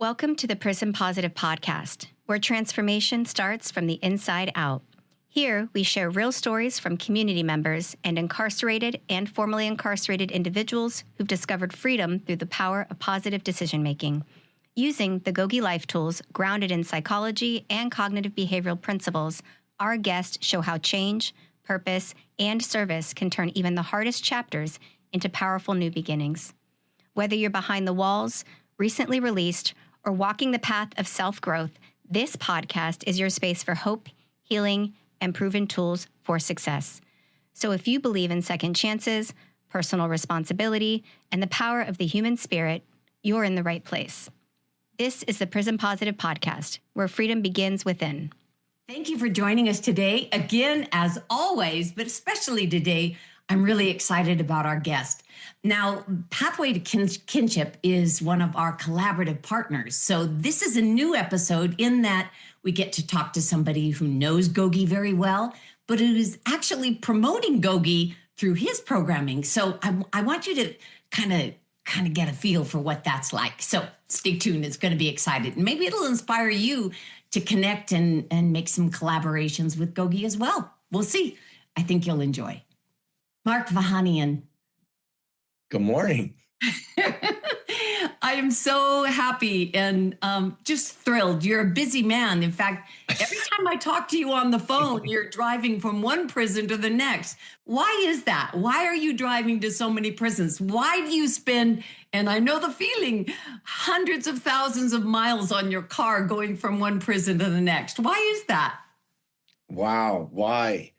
Welcome to the Prism Positive podcast, where transformation starts from the inside out. Here, we share real stories from community members and incarcerated and formerly incarcerated individuals who've discovered freedom through the power of positive decision-making. Using the Gogi Life tools grounded in psychology and cognitive behavioral principles, our guests show how change, purpose, and service can turn even the hardest chapters into powerful new beginnings. Whether you're behind the walls, recently released, or walking the path of self-growth, this podcast is your space for hope, healing, and proven tools for success. So if you believe in second chances, personal responsibility, and the power of the human spirit, you're in the right place. This is the Prism Positive podcast, where freedom begins within. Thank you for joining us today. Again, as always, but especially today, I'm really excited about our guest. Now, Pathway to Kinship is one of our collaborative partners. So this is a new episode in that we get to talk to somebody who knows Gogi very well, but who is actually promoting Gogi through his programming. So I want you to kind of get a feel for what that's like. So stay tuned. It's going to be exciting. And maybe it'll inspire you to connect and make some collaborations with Gogi as well. We'll see. I think you'll enjoy. Marc Vahanian. Good morning. I am so happy and just thrilled. You're a busy man. In fact, every time I talk to you on the phone, you're driving from one prison to the next. Why is that? Why are you driving to so many prisons? Why do you spend, and I know the feeling, hundreds of thousands of miles on your car going from one prison to the next? Why is that? Wow. Why?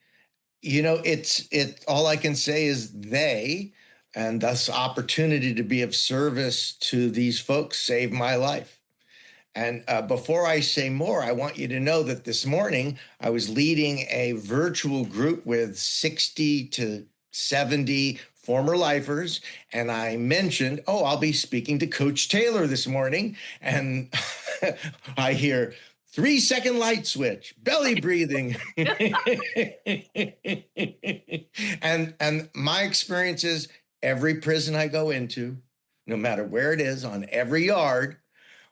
You know, it's all I can say is they, and thus opportunity to be of service to these folks saved my life. And before I say more, I want you to know that this morning I was leading a virtual group with 60 to 70 former lifers. And I mentioned, I'll be speaking to Coach Taylor this morning. And I hear 3-second light switch, belly breathing. and my experience is every prison I go into, no matter where it is, on every yard,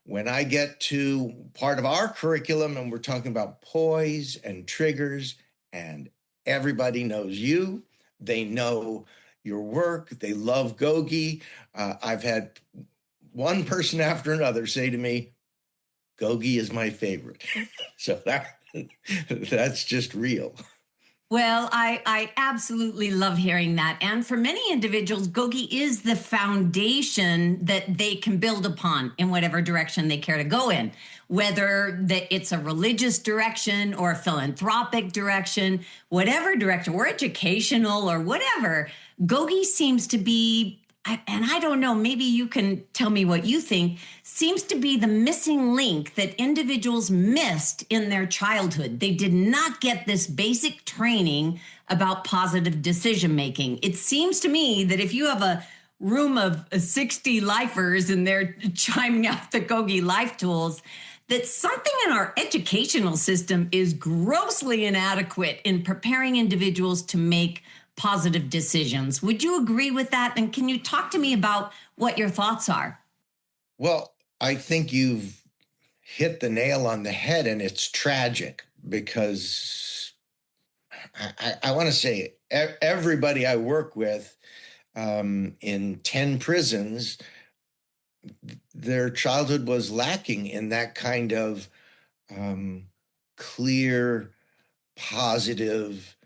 when I get to part of our curriculum and we're talking about poise and triggers, and everybody knows you, they know your work, they love Gogi. I've had one person after another say to me, Gogi is my favorite. So that's just real. Well, I absolutely love hearing that. And for many individuals, Gogi is the foundation that they can build upon in whatever direction they care to go in, whether that it's a religious direction or a philanthropic direction, whatever direction, or educational or whatever. Gogi seems to be, and I don't know, maybe you can tell me what you think, seems to be the missing link that individuals missed in their childhood. They did not get this basic training about positive decision making. It seems to me that if you have a room of 60 lifers and they're chiming out the Gogi life tools, that something in our educational system is grossly inadequate in preparing individuals to make positive decisions. Would you agree with that? And can you talk to me about what your thoughts are? Well, I think you've hit the nail on the head, and it's tragic because I want to say everybody I work with in 10 prisons, their childhood was lacking in that kind of clear, positive,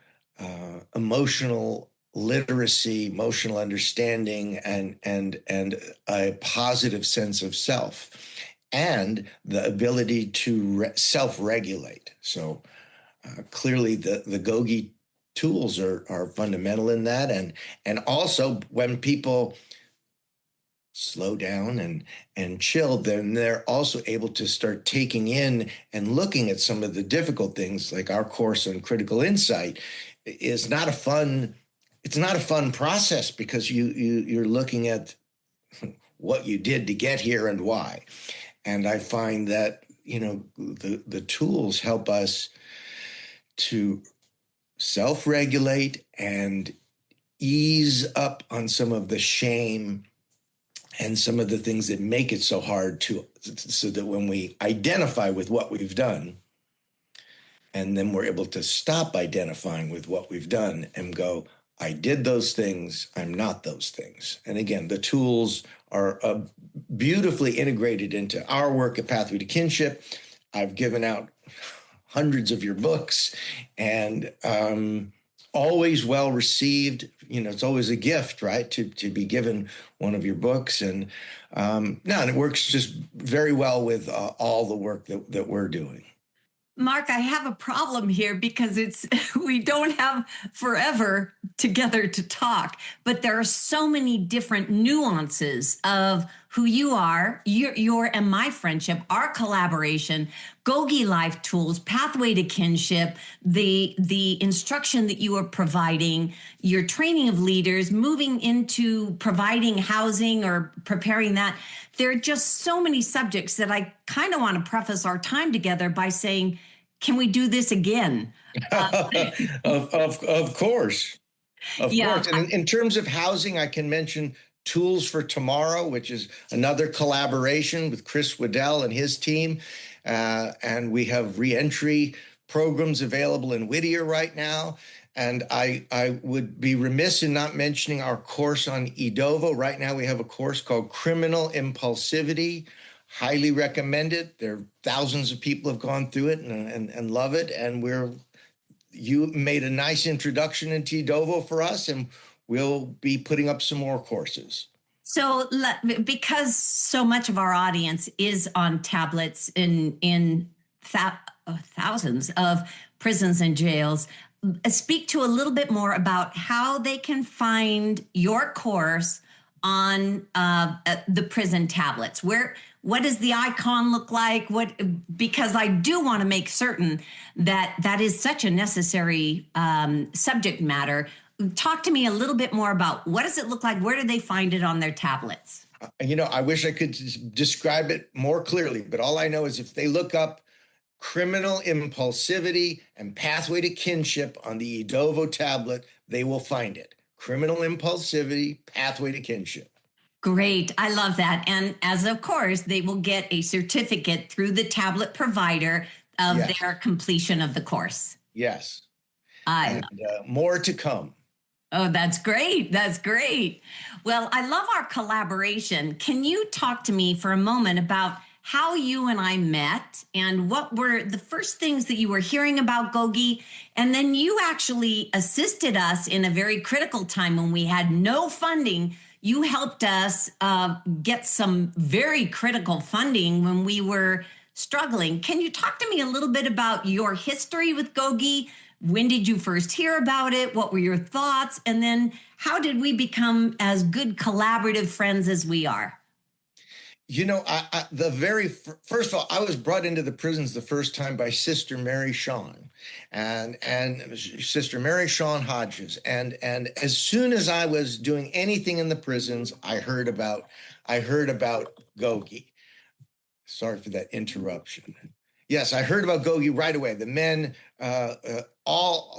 emotional literacy, emotional understanding, and a positive sense of self, and the ability to self-regulate. So clearly the Gogi tools are fundamental in that. And also when people slow down and chill, then they're also able to start taking in and looking at some of the difficult things, like our course on critical insight is not a fun process, because you're looking at what you did to get here and why. And I find that, the tools help us to self-regulate and ease up on some of the shame and some of the things that make it so hard so that when we identify with what we've done, and then we're able to stop identifying with what we've done and go, I did those things, I'm not those things. And again, the tools are beautifully integrated into our work at Pathway to Kinship. I've given out hundreds of your books, and always well received. It's always a gift, right, to be given one of your books. And and it works just very well with all the work that we're doing. Marc, I have a problem here because we don't have forever together to talk, but there are so many different nuances of who you are, your and my friendship, our collaboration, Gogi Life Tools, Pathway to Kinship, the instruction that you are providing, your training of leaders, moving into providing housing or preparing that. There are just so many subjects that I kind of want to preface our time together by saying, can we do this again? Of course. Of course. And in terms of housing, I can mention Tools for Tomorrow, which is another collaboration with Chris Waddell and his team. And we have reentry programs available in Whittier right now. And I would be remiss in not mentioning our course on EDOVO. Right now, we have a course called Criminal Impulsivity. Highly recommend it. There are thousands of people have gone through it and love it. And you made a nice introduction into EDOVO for us, and we'll be putting up some more courses. So because so much of our audience is on tablets in thousands of prisons and jails, speak to a little bit more about how they can find your course on the prison tablets. What does the icon look like? Because I do want to make certain that is such a necessary subject matter. Talk to me a little bit more about what does it look like? Where do they find it on their tablets? I wish I could describe it more clearly, but all I know is if they look up Criminal Impulsivity and Pathway to Kinship on the EDOVO tablet, they will find it. Criminal Impulsivity, Pathway to Kinship. Great. I love that. And as of course, they will get a certificate through the tablet provider of their completion of the course. Yes. More to come. Oh, that's great. That's great. Well, I love our collaboration. Can you talk to me for a moment about how you and I met and what were the first things that you were hearing about Gogi? And then you actually assisted us in a very critical time when we had no funding. You helped us get some very critical funding when we were struggling. Can you talk to me a little bit about your history with Gogi? When did you first hear about it? What were your thoughts? And then how did we become as good collaborative friends as we are? The very first of all, I was brought into the prisons the first time by Sister Mary Shawn and Sister Mary Shawn Hodges. And as soon as I was doing anything in the prisons, I heard about Gogi. Sorry for that interruption. Yes, I heard about Gogi right away. The men,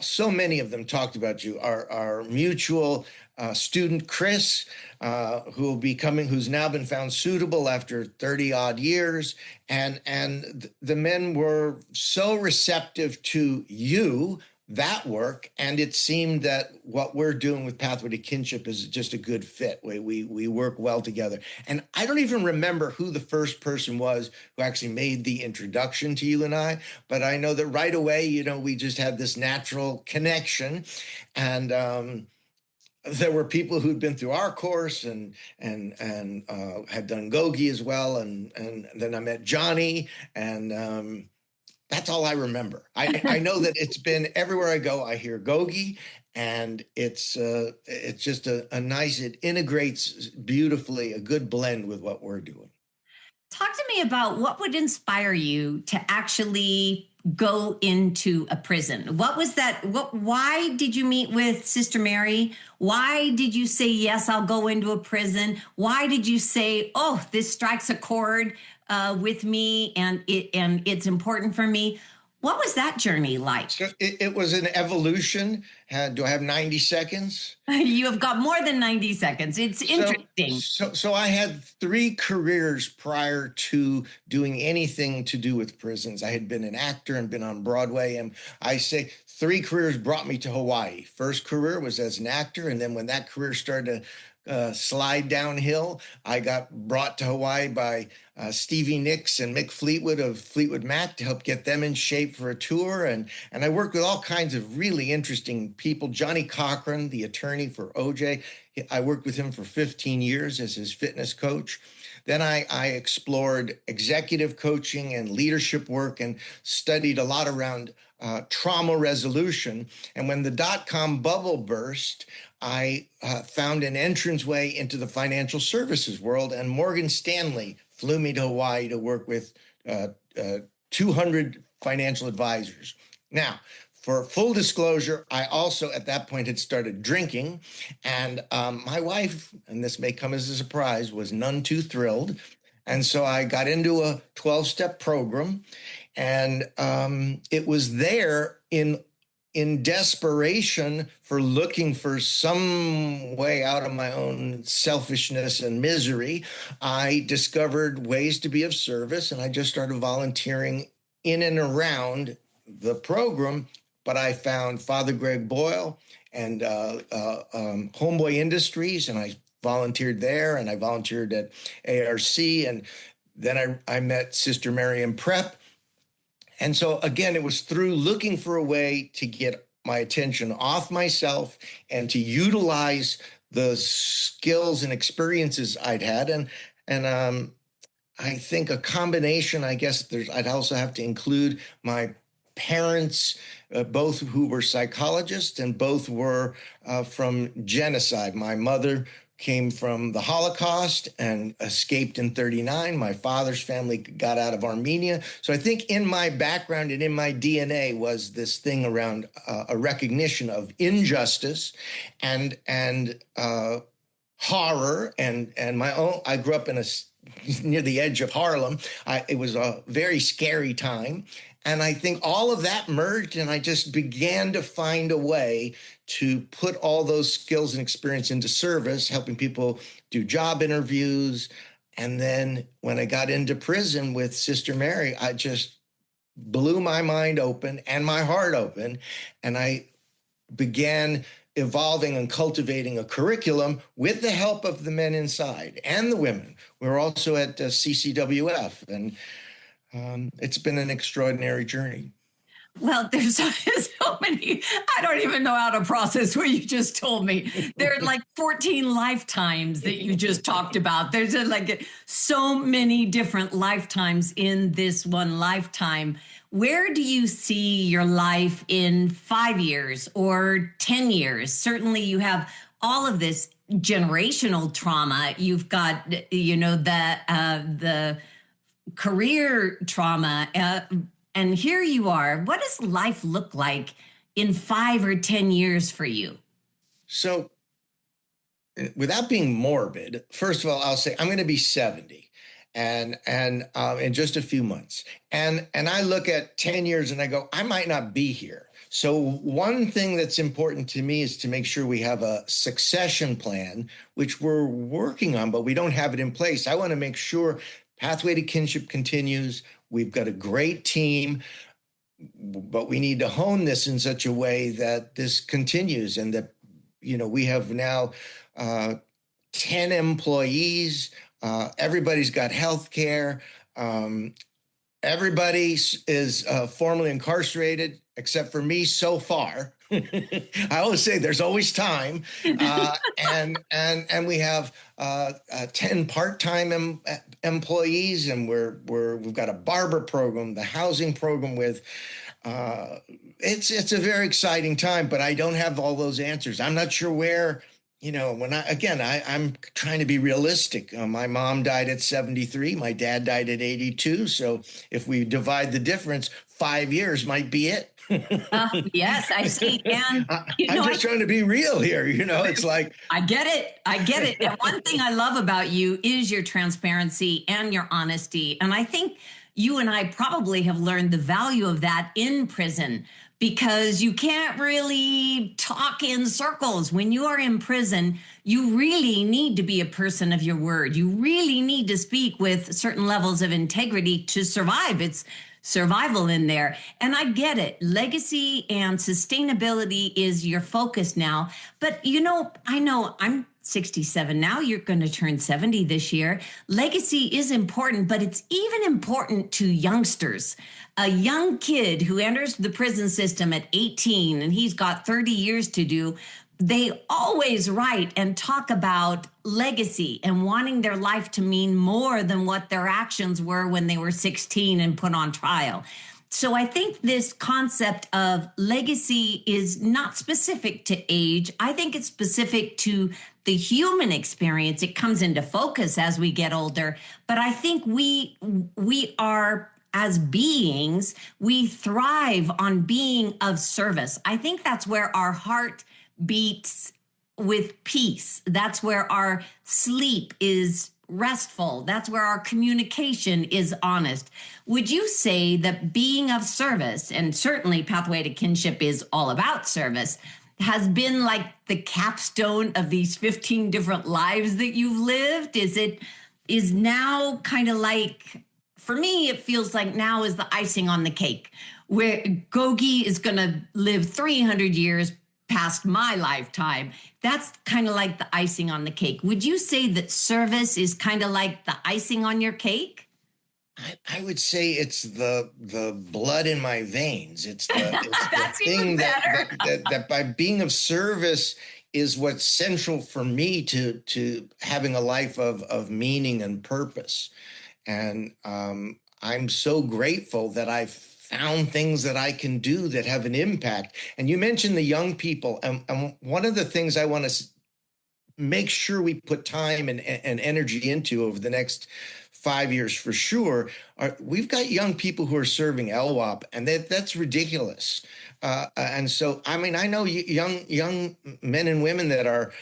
so many of them talked about you. Our mutual student, Chris, who's now been found suitable after 30 odd years. And the men were so receptive to that work. And it seemed that what we're doing with Pathway to Kinship is just a good fit. We work well together. And I don't even remember who the first person was who actually made the introduction to you and I, but I know that right away, we just had this natural connection. And there were people who'd been through our course and had done Gogi as well. And then I met Johnny, and that's all I remember. I know that it's been everywhere I go, I hear Gogi, and it's just a nice, it integrates beautifully, a good blend with what we're doing. Talk to me about what would inspire you to actually go into a prison. What was that? Why did you meet with Sister Mary? Why did you say, yes, I'll go into a prison? Why did you say, oh, this strikes a chord with me and it's important for me? What was that journey like? So it was an evolution. Do I have 90 seconds? You have got more than 90 seconds. It's interesting. So I had 3 careers prior to doing anything to do with prisons. I had been an actor and been on Broadway. And I say 3 careers brought me to Hawaii. First career was as an actor. And then when that career started to slide downhill, I got brought to Hawaii by Stevie Nicks and Mick Fleetwood of Fleetwood Mac to help get them in shape for a tour. And I worked with all kinds of really interesting people. Johnny Cochran, the attorney for OJ, I worked with him for 15 years as his fitness coach. Then I explored executive coaching and leadership work and studied a lot around trauma resolution. And when the dot-com bubble burst, I found an entranceway into the financial services world, and Morgan Stanley flew me to Hawaii to work with 200 financial advisors. Now, for full disclosure, I also at that point had started drinking, and my wife, and this may come as a surprise, was none too thrilled. And so I got into a 12-step program, and it was there in desperation for looking for some way out of my own selfishness and misery. I discovered ways to be of service, and I just started volunteering in and around the program. But I found Father Greg Boyle and Homeboy Industries, and I volunteered there, and I volunteered at ARC, and then I met Sister Mary in Prep. And so, again, it was through looking for a way to get my attention off myself and to utilize the skills and experiences I'd had. And I think a combination, I guess I'd also have to include my parents, both who were psychologists and both were from genocide. My mother came from the Holocaust and escaped in 1939. My father's family got out of Armenia. So I think in my background and in my DNA was this thing around a recognition of injustice and horror and my own. I grew up near the edge of Harlem. It was a very scary time. And I think all of that merged, and I just began to find a way to put all those skills and experience into service, helping people do job interviews. And then when I got into prison with Sister Mary, I just blew my mind open and my heart open. And I began evolving and cultivating a curriculum with the help of the men inside and the women. We were also at CCWF, and it's been an extraordinary journey. Well, there's so many, I don't even know how to process what you just told me. There are like 14 lifetimes that you just talked about. There's like so many different lifetimes in this one lifetime. Where do you see your life in 5 years or 10 years? Certainly you have all of this generational trauma. You've got, the career trauma, and here you are. What does life look like in 5 or 10 years for you? So without being morbid, first of all, I'll say I'm going to be 70 and in just a few months. And I look at 10 years and I go, I might not be here. So one thing that's important to me is to make sure we have a succession plan, which we're working on, but we don't have it in place. I want to make sure Pathway to Kinship continues. We've got a great team, but we need to hone this in such a way that this continues and that, we have now 10 employees. Everybody's got health care. Everybody is formally incarcerated, except for me so far. I always say there's always time. And we have 10 part-time employees, and we've got a barber program, the housing program with, it's a very exciting time, but I don't have all those answers. I'm not sure where, I'm trying to be realistic. My mom died at 73. My dad died at 82. So if we divide the difference, 5 years might be it. Yes, I see. And, I'm just trying to be real here. It's like, I get it. I get it. And one thing I love about you is your transparency and your honesty. And I think you and I probably have learned the value of that in prison, because you can't really talk in circles. When you are in prison, you really need to be a person of your word. You really need to speak with certain levels of integrity to survive. It's survival in there. And I get it. Legacy and sustainability is your focus now. But I know I'm 67 now. You're going to turn 70 this year. Legacy is important, but it's even important to youngsters. A young kid who enters the prison system at 18 and he's got 30 years to do, they always write and talk about legacy and wanting their life to mean more than what their actions were when they were 16 and put on trial. So I think this concept of legacy is not specific to age. I think it's specific to the human experience. It comes into focus as we get older. But I think we are, as beings, we thrive on being of service. I think that's where our heart beats with peace. That's where our sleep is restful. That's where our communication is honest. Would you say that being of service, and certainly Pathway to Kinship is all about service, has been like the capstone of these 15 different lives that you've lived? Is now kind of like, for me, it feels like now is the icing on the cake, where Gogi is going to live 300 years past my lifetime. That's kind of like the icing on the cake. Would you say that service is kind of like the icing on your cake? I would say it's the blood in my veins. It's That's the even thing better. that by being of service is what's central for me to having a life of meaning and purpose. And I'm so grateful that I've found things that I can do that have an impact. And you mentioned the young people. And one of the things I want to make sure we put time and energy into over the next 5 years for sure, we've got young people who are serving LWOP, and that's ridiculous. And so, I mean, I know young men and women that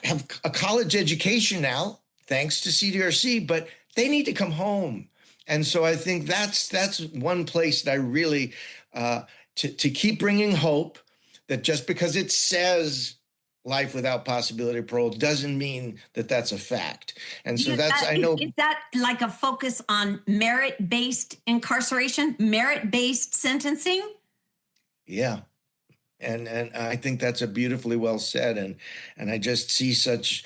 have a college education now, thanks to CDRC, but they need to come home. And so I think that's one place that I really, to keep bringing hope, that just because it says life without possibility of parole doesn't mean that that's a fact. And so I know. Is that like a focus on merit-based incarceration, merit-based sentencing? Yeah. And I think that's a beautifully well said. And I just see such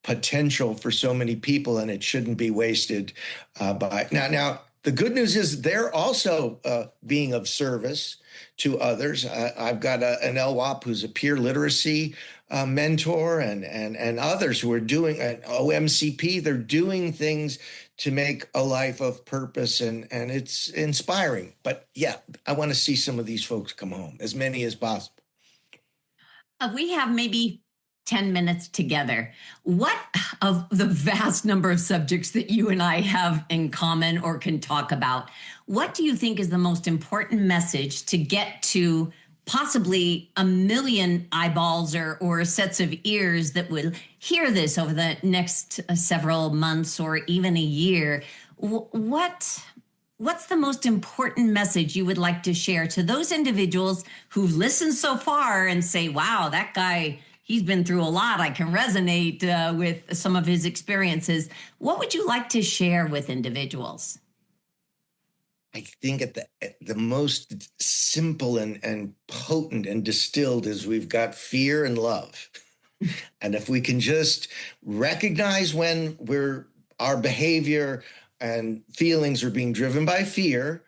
potential for so many people, and it shouldn't be wasted by now. The good news is they're also being of service to others. I've got an LWOP who's a peer literacy mentor, and others who are doing an OMCP. They're doing things to make a life of purpose, and it's inspiring. But yeah, I want to see some of these folks come home, as many as possible. We have maybe 10 minutes together. What of the vast number of subjects that you and I have in common or can talk about, what do you think is the most important message to get to possibly 1 million eyeballs or sets of ears that will hear this over the next several months or even a year? What's the most important message you would like to share to those individuals who've listened so far and say, wow, that guy, he's been through a lot. I can resonate with some of his experiences. What would you like to share with individuals? I think at the most simple and potent and distilled is we've got fear and love. And if we can just recognize when our behavior and feelings are being driven by fear,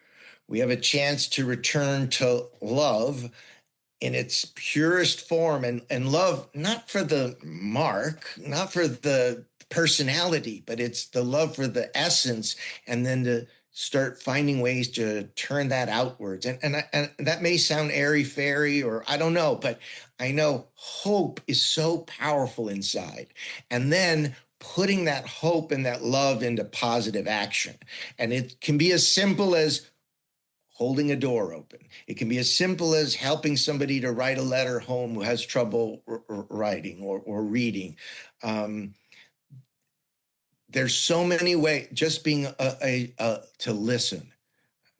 we have a chance to return to love in its purest form, and love not for the mark, not for the personality, but it's the love for the essence, and then to start finding ways to turn that outwards. And that may sound airy-fairy, or I don't know, but I know hope is so powerful inside. And then putting that hope and that love into positive action. And it can be as simple as holding a door open. It can be as simple as helping somebody to write a letter home who has trouble writing or reading. There's so many ways, just being to listen.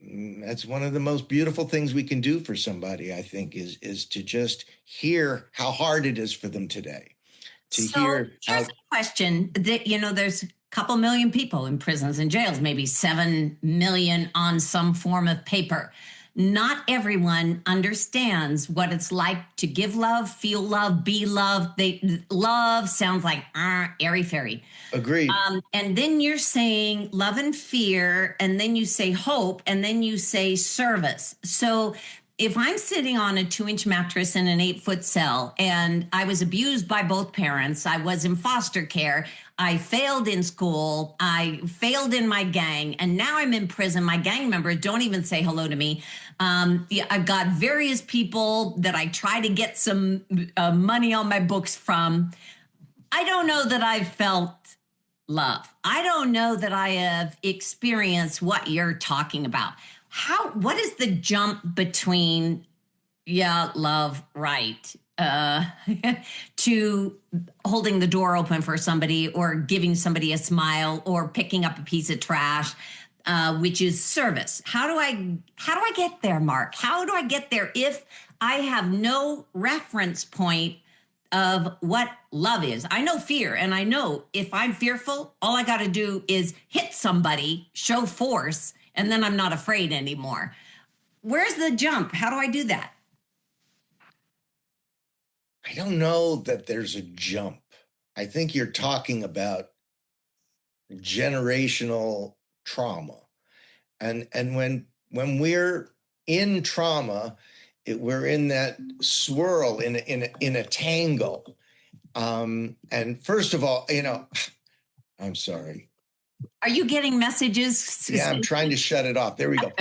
That's one of the most beautiful things we can do for somebody, I think, is to just hear how hard it is for them today. To So hear here's a question that, there's a couple million people in prisons and jails, maybe 7 million on some form of paper. Not everyone understands what it's like to give love, feel love, be loved. Love sounds like airy fairy. Agreed. And then you're saying love and fear, and then you say hope, and then you say service. So if I'm sitting on a 2-inch mattress in an 8-foot cell and I was abused by both parents, I was in foster care, I failed in school, I failed in my gang, and now I'm in prison. My gang members don't even say hello to me. I've got various people that I try to get some money on my books from. I don't know that I've felt love. I don't know that I have experienced what you're talking about. What is the jump between love, right, to holding the door open for somebody or giving somebody a smile or picking up a piece of trash, which is service? How do I get there, Marc? How do I get there if I have no reference point of what love is? I know fear, and I know if I'm fearful, all I got to do is hit somebody, show force, and then I'm not afraid anymore. Where's the jump? How do I do that? I don't know that there's a jump. I think you're talking about generational trauma. And when we're in trauma, we're in that swirl, in a tangle. And first of all, I'm sorry. Are you getting messages? Yeah, I'm trying to shut it off. There we go.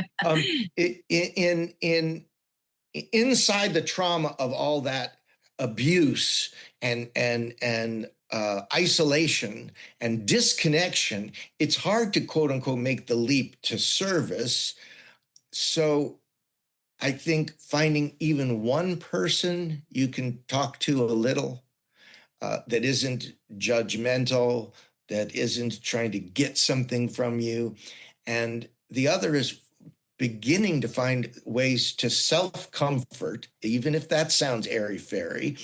Inside the trauma of all that abuse and isolation and disconnection, it's hard to quote unquote make the leap to service. So I think finding even one person you can talk to a little, that isn't judgmental, that isn't trying to get something from you. And the other is beginning to find ways to self-comfort, even if that sounds airy-fairy.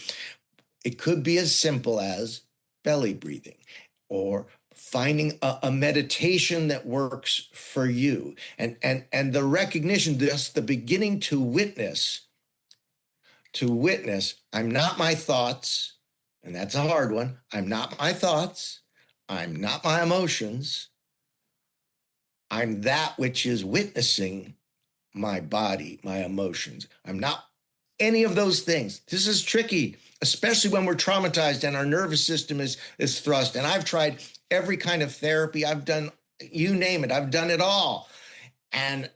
It could be as simple as belly breathing, or finding a meditation that works for you. And the recognition, just the beginning to witness, I'm not my thoughts, and that's a hard one. I'm not my thoughts. I'm not my emotions. I'm that which is witnessing my body, my emotions. I'm not any of those things. This is tricky, especially when we're traumatized and our nervous system is thrust. And I've tried every kind of therapy. I've done, you name it, I've done it all. And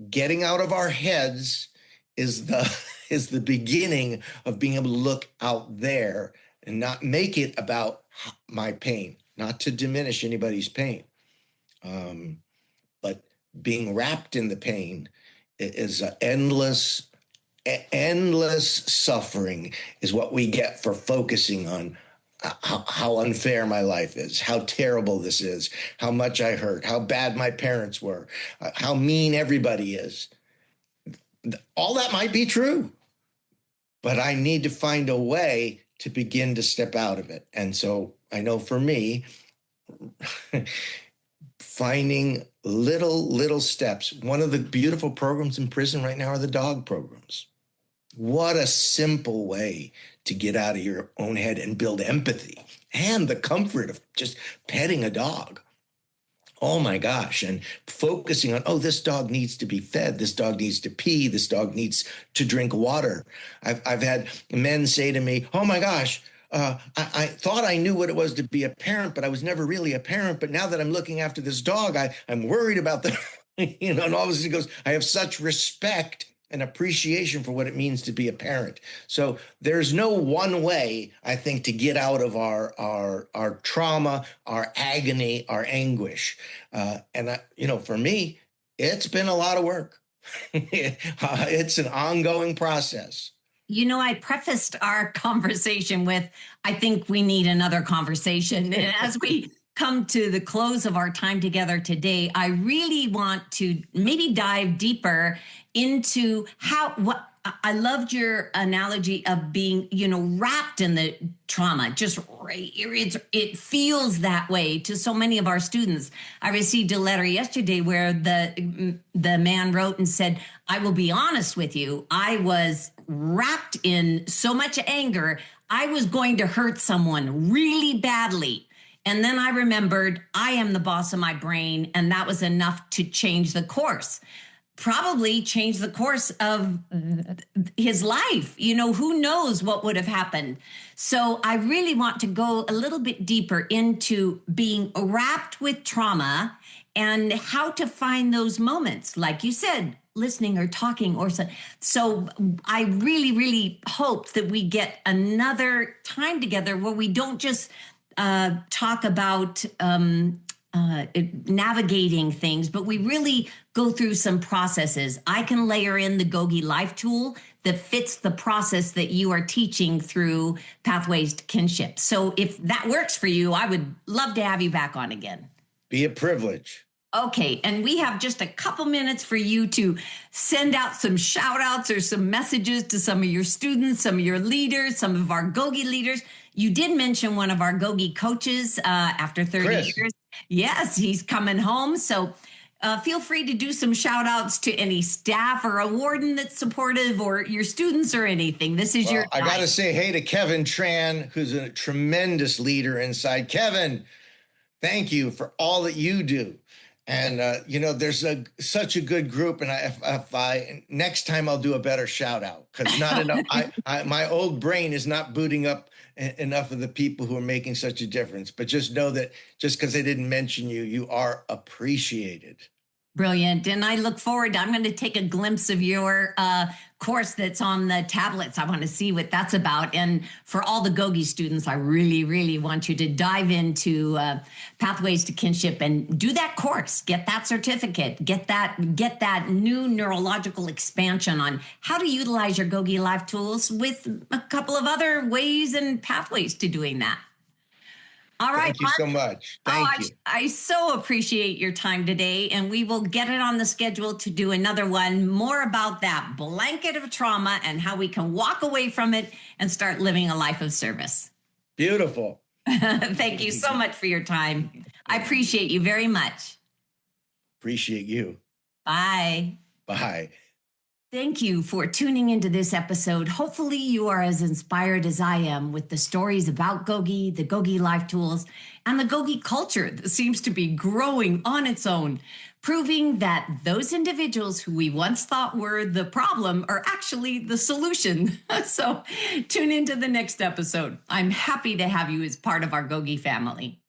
getting out of our heads is the beginning of being able to look out there and not make it about my pain, not to diminish anybody's pain. But being wrapped in the pain is endless suffering is what we get for focusing on how unfair my life is, how terrible this is, how much I hurt, how bad my parents were, how mean everybody is. All that might be true, but I need to find a way to begin to step out of it. And so I know for me, finding little steps. One of the beautiful programs in prison right now are the dog programs. What a simple way to get out of your own head and build empathy and the comfort of just petting a dog. Oh my gosh. And focusing on, this dog needs to be fed. This dog needs to pee. This dog needs to drink water. I've had men say to me, oh my gosh, I thought I knew what it was to be a parent, but I was never really a parent. But now that I'm looking after this dog, I'm worried about the, and all of a sudden he goes, I have such respect and appreciation for what it means to be a parent. So there's no one way, I think, to get out of our trauma, our agony, our anguish. And for me, it's been a lot of work. It's an ongoing process. You know, I prefaced our conversation with, I think we need another conversation. And as we come to the close of our time together today, I really want to maybe dive deeper into what I loved your analogy of being, wrapped in the trauma. Just it feels that way to so many of our students. I received a letter yesterday where the man wrote and said, "I will be honest with you. I was wrapped in so much anger. I was going to hurt someone really badly. And then I remembered I am the boss of my brain, and that was enough to change the course." Probably change the course of his life. Who knows what would have happened. So I really want to go a little bit deeper into being wrapped with trauma and how to find those moments, like you said, listening or talking or so I really, really hope that we get another time together where we don't just talk about navigating things, but we really go through some processes. I can layer in the Gogi Life tool that fits the process that you are teaching through Pathways to Kinship. So if that works for you, I would love to have you back on again. Be a privilege. Okay, and we have just a couple minutes for you to send out some shout outs or some messages to some of your students, some of your leaders, some of our Gogi leaders. You did mention one of our Gogi coaches after 30 Chris. years. Yes, he's coming home. So feel free to do some shout outs to any staff or a warden that's supportive or your students or anything. This is your time. I got to say hey to Kevin Tran, who's a tremendous leader inside. Kevin, thank you for all that you do. And, there's such a good group. And if I next time I'll do a better shout out, because not enough. My old brain is not booting up enough of the people who are making such a difference. But just know that just because I didn't mention you, you are appreciated. Brilliant. And I look forward I'm going to take a glimpse of your course that's on the tablets. I want to see what that's about. And for all the Gogi students, I really, really want you to dive into Pathways to Kinship and do that course, get that certificate, get that new neurological expansion on how to utilize your Gogi Life tools with a couple of other ways and pathways to doing that. All right. Thank you so much. Thank you. I so appreciate your time today, and we will get it on the schedule to do another one more about that blanket of trauma and how we can walk away from it and start living a life of service. Beautiful. Thank you so much for your time. I appreciate you very much. Appreciate you. Bye. Bye. Thank you for tuning into this episode. Hopefully you are as inspired as I am with the stories about Gogi, the Gogi Life tools, and the Gogi culture that seems to be growing on its own, proving that those individuals who we once thought were the problem are actually the solution. So tune into the next episode. I'm happy to have you as part of our Gogi family.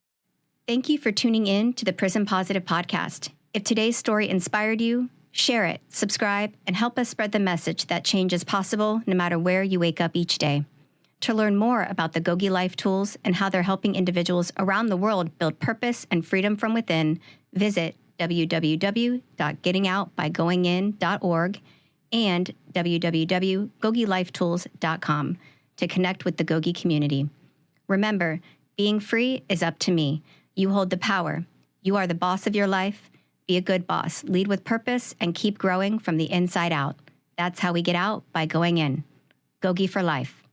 Thank you for tuning in to the Prism Positive podcast. If today's story inspired you, share it, subscribe, and help us spread the message that change is possible no matter where you wake up each day. To learn more about the Gogi Life tools and how they're helping individuals around the world build purpose and freedom from within, visit www.gettingoutbygoingin.org and www.gogilifetools.com to connect with the Gogi community. Remember, being free is up to me. You hold the power. You are the boss of your life. Be a good boss, lead with purpose, and keep growing from the inside out. That's how we get out by going in. Gogi for life.